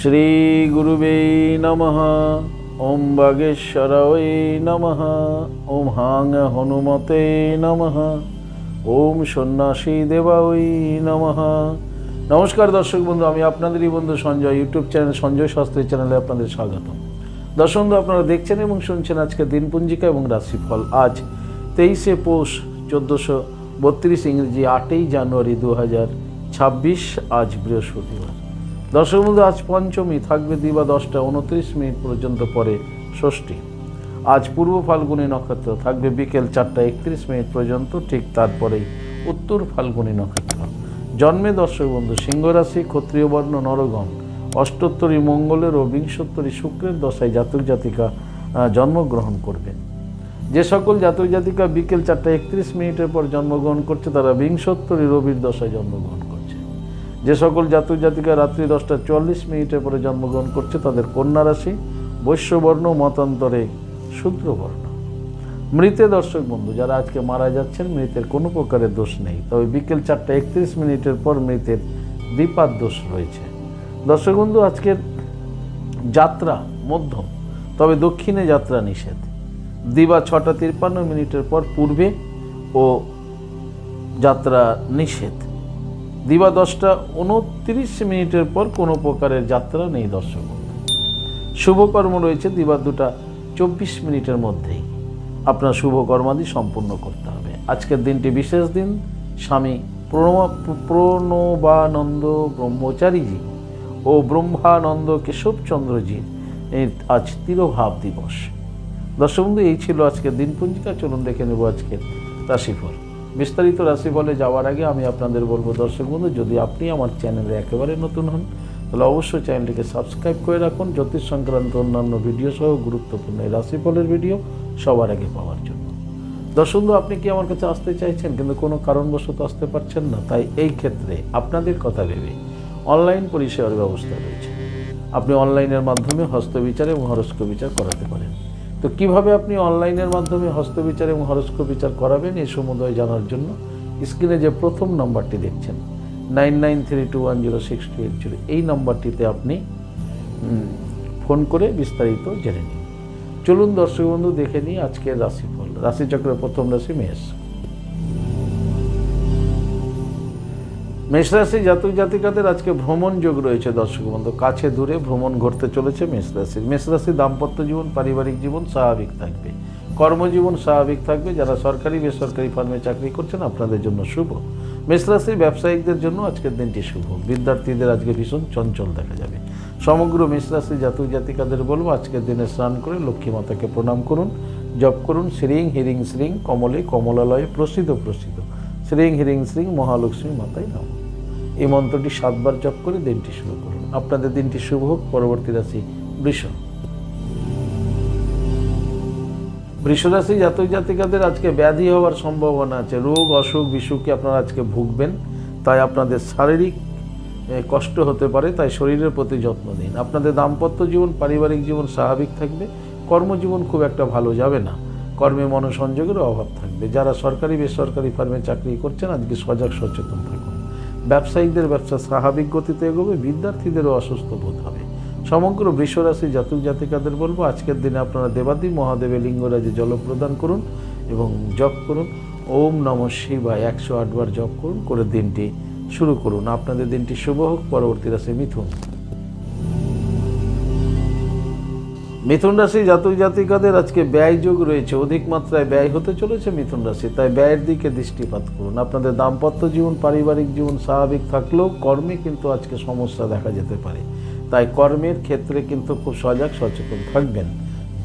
শ্রী গুরুবে নমঃ। ওম বাগেশ্বরায় নমঃ। ওম হাং হনুমতে নমঃ। ওম সন্ন্যাসী দেবায় নমঃ। নমস্কার দর্শক বন্ধু, আমি আপনাদেরই বন্ধু সঞ্জয়। ইউটিউব চ্যানেল সঞ্জয় শাস্ত্রী চ্যানেলে আপনাদের স্বাগত। দর্শক বন্ধু, আপনারা দেখছেন এবং শুনছেন আজকে দিনপঞ্জিকা এবং রাশিফল। আজ 23শে পৌষ 1432 ইংরেজি 8ই জানুয়ারি 2026, আজ বৃহস্পতিবার। দর্শক বন্ধু, আজ পঞ্চমী, থাকবে দিবা 10টা 29 মিনিট পর্যন্ত, পরে ষষ্ঠী। আজ পূর্ব ফাল্গুনী নক্ষত্র, থাকবে বিকেল 4টা 31 মিনিট পর্যন্ত, ঠিক তারপরেই উত্তর ফাল্গুনী নক্ষত্র। জন্মে দর্শক বন্ধু সিংহ রাশি, ক্ষত্রিয় বর্ণ, নরগণ। অষ্টোত্তরী মঙ্গলের ও বিংশোত্তরী শুক্রের দশায় জাতক জাতিকা জন্মগ্রহণ করবেন। যে সকল জাতক জাতিকা বিকেল 4টা 31 মিনিটের পর জন্মগ্রহণ করছে, তারা বিংশোত্তরী রবির দশায় জন্মগ্রহণ করছে। যে সকল জাতক জাতিকা রাত্রি 10টা 44 মিনিটের পরে জন্মগ্রহণ করছে, তাদের কন্যা রাশি, বৈশ্যবর্ণ, মতান্তরে শূদ্রবর্ণ। মৃতে দর্শক বন্ধু যারা আজকে মারা যাচ্ছেন, মৃতের কোনো প্রকারের দোষ নেই, তবে বিকেল 4টা 31 মিনিটের পর মৃতের দ্বিপাদ দোষ রয়েছে। দর্শক বন্ধু, আজকের যাত্রা মধ্যম, তবে দক্ষিণে যাত্রা নিষেধ। দিবা 6টা 53 মিনিটের পর পূর্বে ও যাত্রা নিষেধ। দিবা 10টা 29 মিনিটের পর কোনো প্রকারের যাত্রা নেই দর্শক বন্ধু। শুভকর্ম রয়েছে দিবা 2টা 24 মিনিটের মধ্যেই আপনার শুভকর্মাদি সম্পূর্ণ করতে হবে। আজকের দিনটি বিশেষ দিন। স্বামী প্রণবানন্দ ব্রহ্মচারীজি ও ব্রহ্মানন্দ কেশবচন্দ্রজির আজ তিরোভাব দিবস। দর্শক বন্ধু, এই ছিল আজকের দিনপঞ্জিকা। চলুন দেখে নেব আজকের রাশিফল। বিস্তারিত রাশিফলে যাওয়ার আগে আমি আপনাদের বলবো দর্শক বন্ধু, যদি আপনি আমার চ্যানেলে একেবারে নতুন হন, তাহলে অবশ্যই চ্যানেলটিকে সাবস্ক্রাইব করে রাখুন, জ্যোতিষ সংক্রান্ত অন্যান্য ভিডিও সহ গুরুত্বপূর্ণ এই রাশিফলের ভিডিও সবার আগে পাওয়ার জন্য। দর্শক বন্ধু, আপনি কি আমার কাছে আসতে চাইছেন কিন্তু কোনো কারণবশত আসতে পারছেন না? তাই এই ক্ষেত্রে আপনাদের কথা ভেবে অনলাইন পরিষেবার ব্যবস্থা রয়েছে। আপনি অনলাইনের মাধ্যমে হস্তবিচার এবং হরস্কোপ বিচার করাতে পারেন। তো কিভাবে আপনি অনলাইনের মাধ্যমে হস্তবিচার এবং হরস্কোপ বিচার করাবেন, এই সমুদয় জানার জন্য স্ক্রিনে যে প্রথম নাম্বারটি দেখছেন 9932106280, এই নাম্বারটিতে আপনি ফোন করে বিস্তারিত জেনে নিন। চলুন দর্শক বন্ধু, দেখে নিই আজকের রাশিফল। রাশিচক্রের প্রথম রাশি মেষ। মেষ রাশি জাতক জাতিকাদের আজকে ভ্রমণ যোগ রয়েছে দর্শক বন্ধু। কাছে দূরে ভ্রমণ ঘটতে চলেছে মেষ রাশির। মেষ রাশির দাম্পত্য জীবন, পারিবারিক জীবন স্বাভাবিক থাকবে। কর্মজীবন স্বাভাবিক থাকবে। যারা সরকারি বেসরকারি ফার্মে চাকরি করছেন, আপনাদের জন্য শুভ। মেষ রাশির ব্যবসায়িকদের জন্য আজকের দিনটি শুভ। বিদ্যার্থীদের আজকে ভীষণ চঞ্চল দেখা যাবে। সমগ্র মেষ রাশি জাতক জাতিকাদের বলবো, আজকের দিনে স্নান করে লক্ষ্মী মাতাকে প্রণাম করুন, জপ করুন শ্রীং হিরিং শ্রীং কমলে কমলালয়ে প্রসিদ্ধ প্রসিদ্ধ শ্রীং হিরিং শ্রীং মহালক্ষ্মী মাতায় নমঃ। এই মন্ত্রটি 7 বার জপ করে দিনটি শুরু করুন। আপনাদের দিনটি শুভ হোক। পরবর্তী রাশি বৃষ। বৃষ রাশি জাতক জাতিকাদের আজকে ব্যাধি হওয়ার সম্ভাবনা আছে। রোগ অসুখ বিসুখে আপনারা আজকে ভুগবেন, তাই আপনাদের শারীরিক কষ্ট হতে পারে, তাই শরীরের প্রতি যত্ন দিন। আপনাদের দাম্পত্য জীবন, পারিবারিক জীবন স্বাভাবিক থাকবে। কর্মজীবন খুব একটা ভালো যাবে না। কর্মে মনোসংযোগের অভাব থাকবে। যারা সরকারি বেসরকারি ফার্মে চাকরি করছেন, আজকে সজাগ সচেতন থাকুন। ব্যবসায়িকদের ব্যবসা স্বাভাবিক গতিতে এগোবে। বিদ্যার্থীদেরও অসুস্থ বোধ হবে। সমগ্র বৃষ রাশি জাতক জাতিকাদের বলবো, আজকের দিনে আপনারা দেবাদি মহাদেবের লিঙ্গরাজে জল প্রদান করুন এবং জপ করুন ওম নমঃ শিবায় 108 বার জপ করুন, করে দিনটি শুরু করুন। আপনাদের দিনটি শুভ হোক। পরবর্তী রাশি মিথুন। মিথুন রাশি জাতক জাতিকাদের আজকে ব্যয় যোগ রয়েছে। অধিক মাত্রায় ব্যয় হতে চলেছে মিথুন রাশি, তাই ব্যয়ের দিকে দৃষ্টিপাত করুন। আপনাদের দাম্পত্য জীবন, পারিবারিক জীবন স্বাভাবিক থাকলেও কর্মে কিন্তু আজকে সমস্যা দেখা যেতে পারে, তাই কর্মের ক্ষেত্রে কিন্তু খুব সজাগ সচেতন থাকবেন।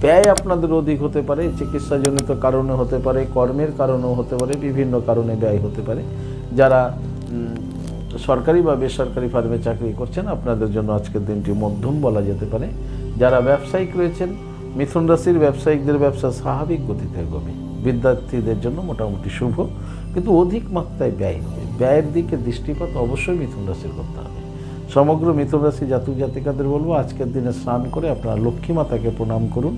ব্যয় আপনাদের অধিক হতে পারে, চিকিৎসাজনিত কারণে হতে পারে, কর্মের কারণেও হতে পারে, বিভিন্ন কারণে ব্যয় হতে পারে। যারা সরকারি বা বেসরকারি ফার্মে চাকরি করছেন, আপনাদের জন্য আজকের দিনটি মধ্যম বলা যেতে পারে। যারা ব্যবসায়িক রয়েছেন, মিথুন রাশির ব্যবসায়িকদের ব্যবসা স্বাভাবিক গতিতে এগোবে। বিদ্যার্থীদের জন্য মোটামুটি শুভ, কিন্তু অধিক মাত্রায় ব্যয় হবে। ব্যয়ের দিকে দৃষ্টিপাত অবশ্যই মিথুন রাশির করতে হবে। সমগ্র মিথুন রাশি জাতক জাতিকাদের বলবো, আজকের দিনে স্নান করে আপনারা লক্ষ্মী মাতাকে প্রণাম করুন।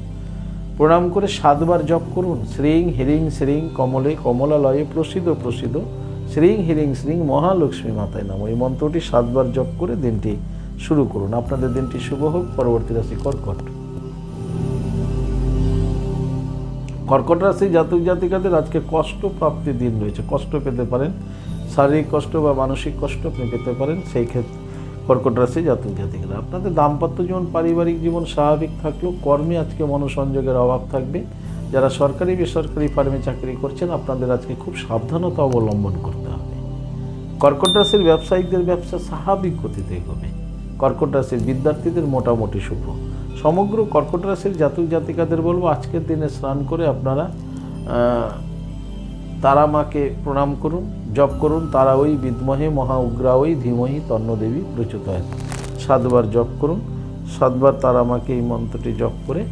প্রণাম করে 7 বার জপ করুন শ্রীং হিরিং শ্রীং কমলে কমলালয়ে প্রসিদ্ধ প্রসিদ্ধ শ্রীং হিরিং শ্রীং মহালক্ষ্মী মাতায় নমঃ। এই মন্ত্রটি 7 বার জপ করে দিনটি শুরু করুন। আপনাদের দিনটি শুভ হোক। পরবর্তী রাশি কর্কট। কর্কট রাশি জাতক জাতিকাদের আজকে কষ্ট প্রাপ্তির দিন রয়েছে। কষ্ট পেতে পারেন, শারীরিক কষ্ট বা মানসিক কষ্ট আপনি পেতে পারেন। সেই ক্ষেত্রে কর্কট রাশি জাতক জাতিকারা, আপনাদের দাম্পত্য জীবন পারিবারিক জীবন স্বাভাবিক থাকলেও কর্মে আজকে মনোসংযোগের অভাব থাকবে। যারা সরকারি বেসরকারি ফার্মে চাকরি করছেন আপনাদের আজকে খুব সাবধানতা অবলম্বন করতে হবে। কর্কট রাশির ব্যবসায়িকদের ব্যবসা স্বাভাবিক গতিতে এগোবে। কর্কট রাশির বিদ্যার্থীদের মোটামুটি শুভ। সমগ্র কর্কট রাশির জাতক জাতিকাদের বলবো আজকের দিনে স্নান করে আপনারা তারা মাকে প্রণাম করুন, জপ করুন তারা ওই বিদ্মহে মহা উগ্রা ওই ধীমহি তন্নদেবী প্রচোদয়াৎ। 7 বার জপ করুন, 7 বার তারা মাকে এই মন্ত্রটি জপ করে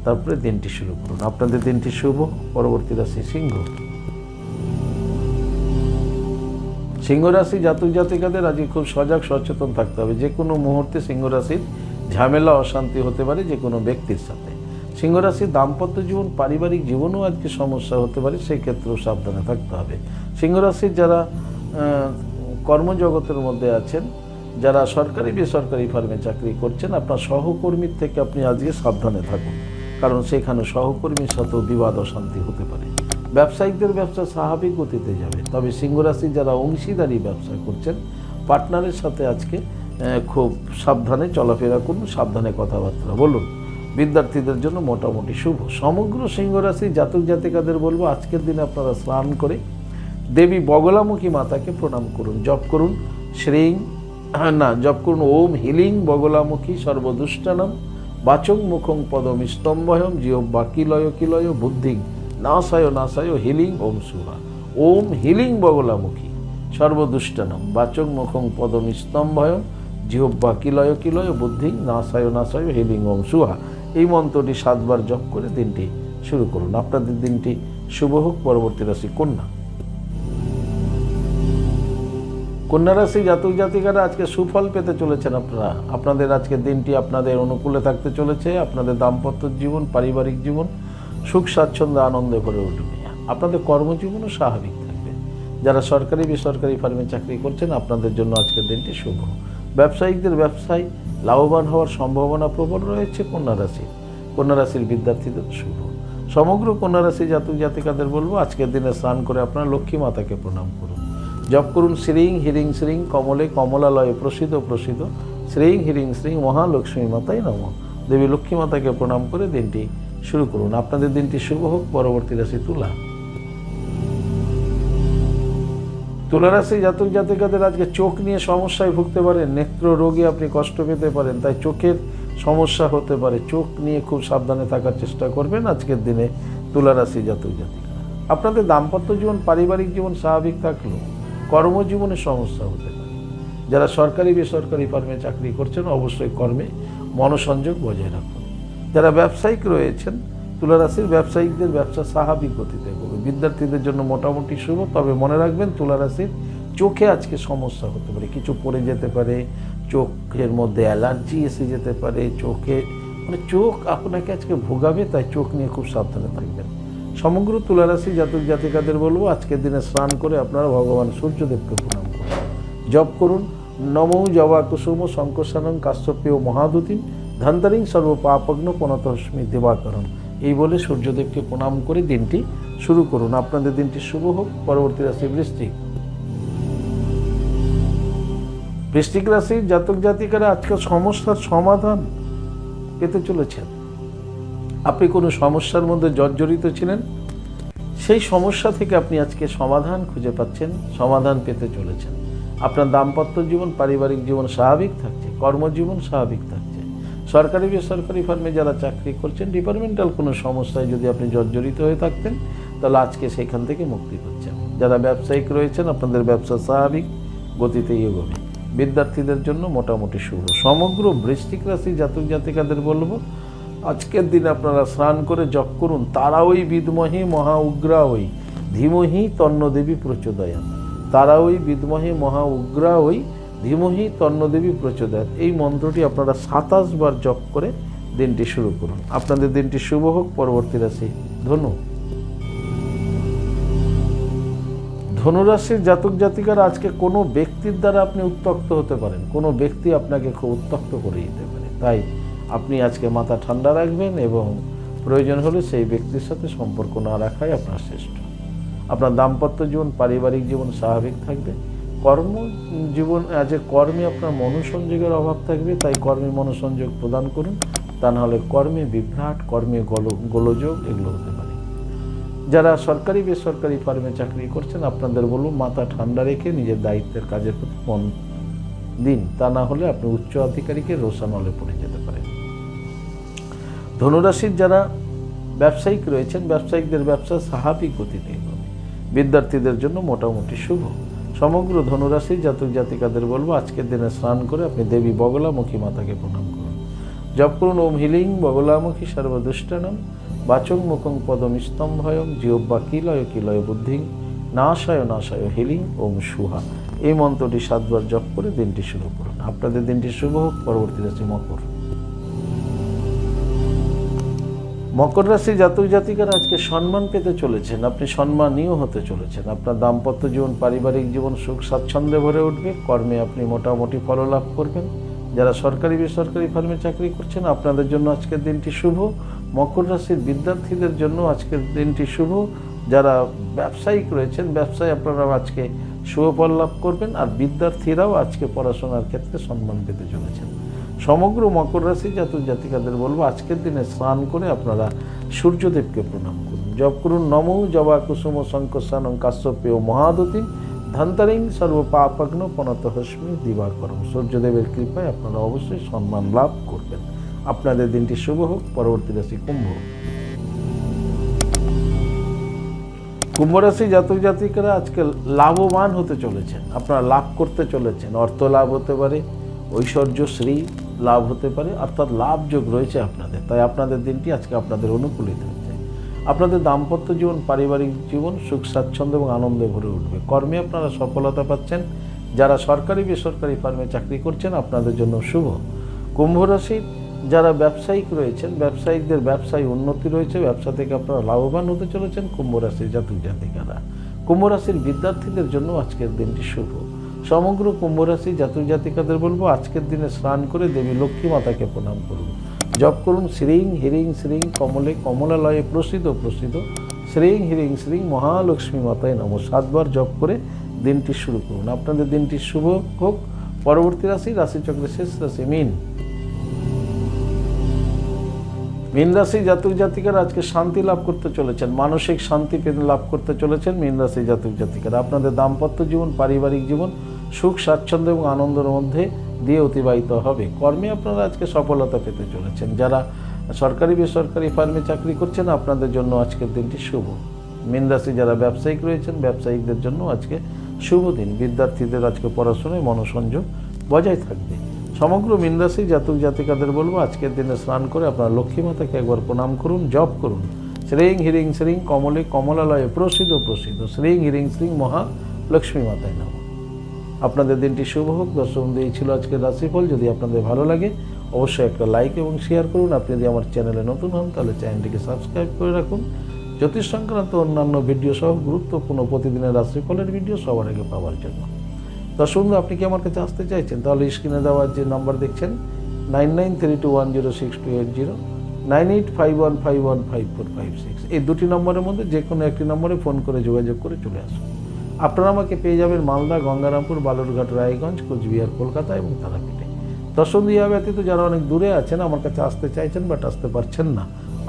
তারপরে দিনটি শুরু করুন। আপনাদের দিনটি শুভ। পরবর্তী রাশি সিংহ। সিংহ রাশি জাতক জাতিকাদের আজকে খুব সজাগ সচেতন থাকতে হবে। যে কোনো মুহূর্তে সিংহ রাশির ঝামেলা অশান্তি হতে পারে যে কোনো ব্যক্তির সাথে। সিংহ রাশির দাম্পত্য জীবন পারিবারিক জীবনেও আজকে সমস্যা হতে পারে, সেই ক্ষেত্রেও সাবধানে থাকতে হবে। সিংহ রাশির যারা কর্মজগতের মধ্যে আছেন, যারা সরকারি বেসরকারি ফার্মে চাকরি করছেন, আপনার সহকর্মীর থেকে আপনি আজকে সাবধানে থাকুন, কারণ সেখানে সহকর্মীর সাথেও বিবাদ অশান্তি হতে পারে। ব্যবসায়িকদের ব্যবসা স্বাভাবিক গতিতে যাবে, তবে সিংহ রাশির যারা অংশীদারি ব্যবসা করছেন পার্টনারের সাথে আজকে খুব সাবধানে চলাফেরা করুন, সাবধানে কথাবার্তা বলুন। বিদ্যার্থীদের জন্য মোটামুটি শুভ। সমগ্র সিংহ রাশি জাতক জাতিকাদের বলবো আজকের দিনে আপনারা স্নান করে দেবী বগলামুখী মাতাকে প্রণাম করুন, জপ করুন জপ করুন ওম হিলিং বগলামুখী সর্বদুষ্টানম বাচং মুখং পদম স্তম্ভয়ম জিহ্বা কিলয় বুদ্ধিং নাশায় হিলিং ওম সুহা। ওম হিলিং বগলামুখী সর্বদুষ্টানম বাচং মুখং পদম স্তম্ভয়ম জিহ্বা কিলয় বুদ্ধিং নাশায় হিলিং ওম সুহা। এই মন্ত্রটি 7 বার জপ করে দিনটি শুরু করুন। আপনাদের দিনটি শুভ হোক। পরবর্তী রাশি কন্যা। কন্যা রাশি জাতক জাতিকারা আজকে সুফল পেতে চলেছেন আপনারা। আপনাদের আজকের দিনটি আপনাদের অনুকূলে থাকতে চলেছে। আপনাদের দাম্পত্য জীবন পারিবারিক জীবন সুখ স্বাচ্ছন্দ্য আনন্দে ভরে উঠবে। আপনাদের কর্মজীবনও স্বাভাবিক থাকবে। যারা সরকারি বেসরকারি ফার্মে চাকরি করছেন আপনাদের জন্য আজকের দিনটি শুভ। ব্যবসায়িকদের ব্যবসায় লাভবান হওয়ার সম্ভাবনা প্রবল রয়েছে। কন্যা রাশির বিদ্যার্থীদের শুভ। সমগ্র কন্যা রাশি জাতক জাতিকাদের বলবো আজকের দিনে স্নান করে আপনারা লক্ষ্মী মাতাকে প্রণাম করুন, জপ করুন শ্রীং হিরিং শ্রীং কমলে কমলালয়ে প্রসিদ্ধ শ্রীং হিরিং শ্রীং মহালক্ষ্মী মাতাই নমঃ। দেবী লক্ষ্মী মাতাকে প্রণাম করে দিনটি শুরু করুন। আপনাদের দিনটি শুভ হোক। পরবর্তী রাশি তুলা। তুলা রাশি জাতক জাতিকাদের আজকে চোখ নিয়ে সমস্যায় ভুগতে পারেন, নেত্র রোগে আপনি কষ্ট পেতে পারেন, তাই চোখের সমস্যা হতে পারে। চোখ নিয়ে খুব সাবধানে থাকার চেষ্টা করবেন আজকের দিনে তুলা রাশি জাতক জাতিকারা। আপনাদের দাম্পত্য জীবন পারিবারিক জীবন স্বাভাবিক থাকলেও কর্মজীবনে সমস্যা হতে পারে। যারা সরকারি বেসরকারি ফার্মে চাকরি করছেন অবশ্যই কর্মে মনোসংযোগ বজায় রাখুন। যারা ব্যবসায়িক রয়েছেন তুলা রাশির ব্যবসায়িকদের ব্যবসা স্বাভাবিক গতিতে এগোবে। বিদ্যার্থীদের জন্য মোটামুটি শুভ, তবে মনে রাখবেন তুলা রাশির চোখে আজকে সমস্যা হতে পারে, কিছু পড়ে যেতে পারে, চোখের মধ্যে অ্যালার্জি এসে যেতে পারে, চোখ আপনাকে আজকে ভোগাবে, তাই চোখ নিয়ে খুব সাবধানে থাকবেন। সমগ্র তুলা রাশি জাতক জাতিকাদের বলবো আজকের দিনে স্নান করে আপনারা ভগবান সূর্যদেবকে প্রণাম করুন, জপ করুন নমো জবা কুসুম শঙ্কর্ষণং কাশ্যপেয় মহাদুতিম ধন্তরিং সর্ব পাপগ্ন পনতস্মি দিবাকরণ। এই বলে সূর্যদেবকে প্রণাম করে দিনটি শুরু করুন। আপনাদের দিনটি শুভ হোক। পরবর্তী রাশি বৃশ্চিক। বৃশ্চিক রাশির জাতক জাতিকারা আজকে সমস্যার সমাধান পেতে চলেছেন। আপনি কোনো সমস্যার মধ্যে জর্জরিত ছিলেন, সেই সমস্যা থেকে আপনি আজকে সমাধান খুঁজে পাচ্ছেন, সমাধান পেতে চলেছেন। আপনার দাম্পত্য জীবন পারিবারিক জীবন স্বাভাবিক থাকছে, কর্মজীবন স্বাভাবিক থাকছে। সরকারি বেসরকারি ফার্মে যারা চাকরি করছেন ডিপার্টমেন্টাল কোনো সমস্যায় যদি আপনি জর্জরিত হয়ে থাকতেন তাহলে আজকে সেখান থেকে মুক্তি পাচ্ছেন। যারা ব্যবসায়িক রয়েছেন আপনাদের ব্যবসা স্বাভাবিক গতিতে এগোবে। বিদ্যার্থীদের জন্য মোটামুটি শুভ। সমগ্র বৃশ্চিক রাশি জাতক জাতিকাদের বলবো আজকের দিনে আপনারা স্নান করে জপ করুন তারা ওই বিদ্মহে মহা উগ্রা ওই ধীমহি তন্নদেবী প্রচোদয়াৎ। তারা ওই বিদ্মহে মহা উগ্রা ওই ধীমহি তন্নদেবী প্রচোদয়াৎ। এই মন্ত্রটি আপনারা 27 বার জপ করে দিনটি শুরু করুন। আপনাদের দিনটি শুভ হোক। পরবর্তী রাশি ধনু। ধনুরাশির জাতক জাতিকারা আজকে কোনো ব্যক্তির দ্বারা আপনি উত্ত্যক্ত হতে পারেন, কোনো ব্যক্তি আপনাকে খুব উত্ত্যক্ত করে দিতে পারে। তাই আপনি আজকে মাথা ঠান্ডা রাখবেন এবং প্রয়োজন হলে সেই ব্যক্তির সাথে সম্পর্ক না রাখাই আপনার শ্রেষ্ঠ। আপনার দাম্পত্য জীবন, পারিবারিক জীবন স্বাভাবিক থাকবে। কর্মজীবন, আজকে কর্মে আপনার মনোসংযোগের অভাব থাকবে, তাই কর্মে মনোসংযোগ প্রদান করুন, তা নাহলে কর্মে বিভ্রাট, কর্মে গোলযোগ এগুলো হতে পারে। যারা সরকারি বেসরকারি ফার্মে চাকরি করছেন, আপনাদের বলবো মাথা ঠান্ডা রেখে নিজের দায়িত্বের কাজের প্রতি মন দিন, তা না হলে আপনি উচ্চ আধিকারিকের রোষানলে পড়ে যেতে পারেন। ধনুরাশির যারা ব্যবসায়িক রয়েছেন, ব্যবসায়িকদের ব্যবসা স্বাভাবিক গতিতে এগোবে। বিদ্যার্থীদের জন্য মোটামুটি শুভ। সমগ্র ধনুরাশির জাতক জাতিকাদের বলবো আজকের দিনে স্নান করে আপনি দেবী বগলামুখী মাতাকে প্রণাম করুন। জপ করুন ওম হিলিং বগলামুখী সর্বদুষ্টানম বাচং মুখং পদম স্তম্ভয়ং জিহ্বা কিলয় কিলয় বুদ্ধিং নাশায় নাশায় হিলিং ওম সুহা। এই মন্ত্রটি 7 বার জপ করে দিনটি শুরু করুন। আপনাদের দিনটি শুভ হোক। পরবর্তী রাশি মকর। মকর রাশি জাতক জাতিকারা আজকে সম্মান পেতে চলেছেন, আপনি সম্মানীয় হতে চলেছেন। আপনার দাম্পত্য জীবন, পারিবারিক জীবন সুখ স্বাচ্ছন্দ্যে ভরে উঠবে। কর্মে আপনি মোটামুটি ফললাভ করবেন। যারা সরকারি বেসরকারি ফার্মে চাকরি করছেন, আপনাদের জন্য আজকের দিনটি শুভ। মকর রাশির বিদ্যার্থীদের জন্য আজকের দিনটি শুভ। যারা ব্যবসায়িক রয়েছেন, ব্যবসায় আপনারা আজকে শুভ ফল লাভ করবেন। আর বিদ্যার্থীরাও আজকে পড়াশোনার ক্ষেত্রে সম্মান পেতে চলেছেন। সমগ্র মকর রাশি জাতক জাতিকাদের বলবো আজকের দিনে স্নান করে আপনারা সূর্যদেবকে প্রণাম করুন। জপ করুন নমো জবা কুসুম শঙ্কসানং কাশ্যপেয় মহাদতিম ধন্তরিং সর্বপাপগ্ন পনতহস্মি দিবাকরম। সূর্যদেবের কৃপায় আপনারা অবশ্যই সম্মান লাভ করবেন। আপনাদের দিনটি শুভ হোক। পরবর্তী রাশি কুম্ভ। কুম্ভ রাশি জাতক জাতিকারা আজকে লাভবান হতে চলেছেন, আপনারা লাভ করতে চলেছেন। অর্থ লাভ হতে পারে, ঐশ্বর্য শ্রী লাভ হতে পারে, অর্থাৎ লাভ যোগ রয়েছে আপনাদের। তাই আপনাদের দিনটি আজকে আপনাদের অনুকূলিত হচ্ছে। আপনাদের দাম্পত্য জীবন, পারিবারিক জীবন সুখ স্বাচ্ছন্দ্য এবং আনন্দে ভরে উঠবে। কর্মে আপনারা সফলতা পাচ্ছেন। যারা সরকারি বেসরকারি ফার্মে চাকরি করছেন, আপনাদের জন্য শুভ। কুম্ভ রাশির যারা ব্যবসায়িক রয়েছেন, ব্যবসায়িকদের ব্যবসায় উন্নতি রয়েছে, ব্যবসা থেকে আপনারা লাভবান হতে চলেছেন। কুম্ভ রাশির জাতক জাতিকারা, কুম্ভ রাশির বিদ্যার্থীদের জন্য আজকের দিনটি শুভ। সমগ্র কুম্ভ রাশি জাতক জাতিকাদের বলবো আজকের দিনে স্নান করে দেবী লক্ষ্মী মাতাকে প্রণাম করুন। জপ করুন শ্রীং হিরিং শ্রীং কমলে কমলালয়ে প্রসিদ্ধ প্রসিদ্ধ শ্রীং হিরিং শ্রীং মহালক্ষ্মী মাতায় নমঃ। 7 বার জপ করে দিনটি শুরু করুন। আপনাদের দিনটি শুভ হোক। পরবর্তী রাশি রাশিচক্রের শেষ রাশি মীন। মীন রাশি জাতক জাতিকারা আজকে শান্তি লাভ করতে চলেছেন, মানসিক শান্তি লাভ করতে চলেছেন। মীন রাশি জাতক জাতিকারা আপনাদের দাম্পত্য জীবন, পারিবারিক জীবন সুখ স্বাচ্ছন্দ্য এবং আনন্দের মধ্যে দিয়ে অতিবাহিত হবে। কর্মে আপনারা আজকে সফলতা পেতে চলেছেন। যারা সরকারি বেসরকারি ফার্মে চাকরি করছেন, আপনাদের জন্য আজকের দিনটি শুভ। মীন রাশি যারা ব্যবসায়িক রয়েছেন, ব্যবসায়িকদের জন্য আজকে শুভ দিন। বিদ্যার্থীদের আজকে পড়াশোনায় মনোসংযোগ বজায় থাকবে। সমগ্র মীন রাশি জাতক জাতিকাদের বলবো আজকের দিনে স্নান করে আপনারা লক্ষ্মী মাতাকে একবার প্রণাম করুন। জপ করুন শ্রীং হিরিং শ্রীং কমলে কমলালয়ে প্রসিদ্ধ প্রসিদ্ধ শ্রীং হিরিং শ্রীং মহালক্ষ্মী মাতায় নমঃ। আপনাদের দিনটি শুভ হোক। দর্শক বন্ধু, এই ছিল আজকের রাশিফল। যদি আপনাদের ভালো লাগে অবশ্যই একটা লাইক এবং শেয়ার করুন। আপনি যদি আমার চ্যানেলে নতুন হন তাহলে চ্যানেলটিকে সাবস্ক্রাইব করে রাখুন। জ্যোতিষ সংক্রান্ত অন্যান্য ভিডিও সহ গুরুত্বপূর্ণ প্রতিদিনের রাশিফলের ভিডিও সবার আগে পাওয়ার জন্য। দর্শক বন্ধু, আপনি কি আমার কাছে আসতে চাইছেন তাহলে স্ক্রিনে দেওয়ার যে নাম্বার দেখছেন 9932106280 9851515456 এই দুটি নম্বরের মধ্যে যে কোনো একটি নম্বরে ফোন করে যোগাযোগ করে চলে আসুন। আপনারা আমাকে পেয়ে যাবেন মালদা, গঙ্গারামপুর, বালুরঘাট, রায়গঞ্জ, কোচবিহার, কলকাতা এবং তারাপীঠে। দর্শক বন্ধু, ইহা ব্যতীত যারা অনেক দূরে আছেন, আমার কাছে আসতে চাইছেন বাট আসতে পারছেন না,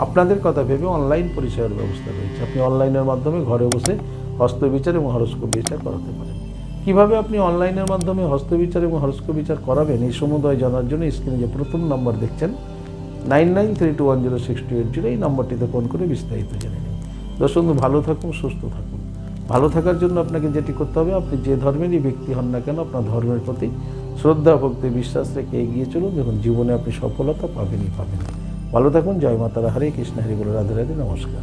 আপনাদের কথা ভেবে অনলাইন পরিষেবার ব্যবস্থা রয়েছে। আপনি অনলাইনের মাধ্যমে ঘরে বসে হস্তবিচার এবং হরস্কোপ বিচার করাতে পারেন। কিভাবে আপনি অনলাইনের মাধ্যমে হস্তবিচার এবং হরস্কোপ বিচার করাবেন এই সমুদয় জানার জন্য স্ক্রিনে যে প্রথম নম্বর দেখছেন 9932106280 এই নম্বরটিতে ফোন করে বিস্তারিত জেনে নিন। দর্শক বন্ধু, ভালো থাকুন, সুস্থ থাকুন। ভালো থাকার জন্য আপনাকে যেটি করতে হবে, আপনি যে ধর্মেরই ব্যক্তি হন না কেন, আপনার ধর্মের প্রতি শ্রদ্ধা, ভক্তি, বিশ্বাস রেখে এগিয়ে চলুন। দেখুন জীবনে আপনি সফলতা পাবেনই পাবেন। ভালো থাকুন। জয় মাতারা, হরে কৃষ্ণ, হরি বলে, রাধে রাধে, নমস্কার।